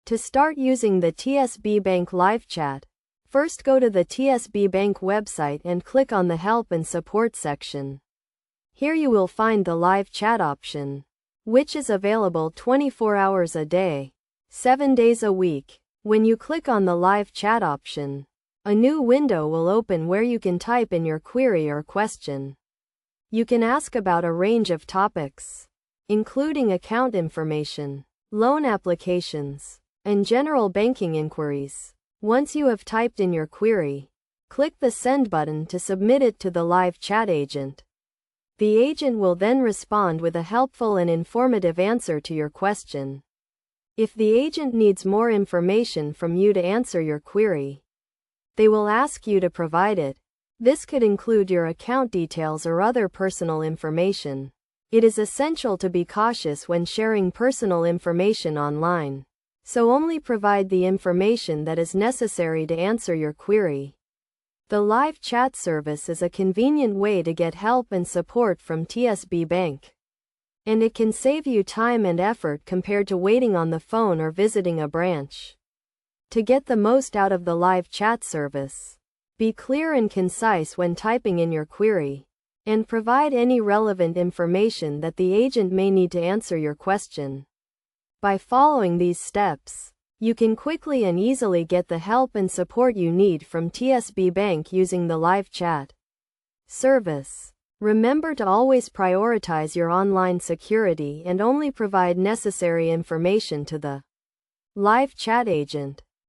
To start using the TSB Bank live chat, first go to the TSB Bank website and click on the Help and Support section. Here you will find the live chat option, which is available 24 hours a day, 7 days a week. When you click on the live chat option, a new window will open where you can type in your query or question. You can ask about a range of topics, including account information, loan applications, and general banking inquiries. Once you have typed in your query, click the Send button to submit it to the live chat agent. The agent will then respond with a helpful and informative answer to your question. If the agent needs more information from you to answer your query, they will ask you to provide it. This could include your account details or other personal information. It is essential to be cautious when sharing personal information online, so only provide the information that is necessary to answer your query. The live chat service is a convenient way to get help and support from TSB Bank, and it can save you time and effort compared to waiting on the phone or visiting a branch. To get the most out of the live chat service, be clear and concise when typing in your query, and provide any relevant information that the agent may need to answer your question. By following these steps, you can quickly and easily get the help and support you need from TSB Bank using the live chat service. Remember to always prioritize your online security and only provide necessary information to the live chat agent.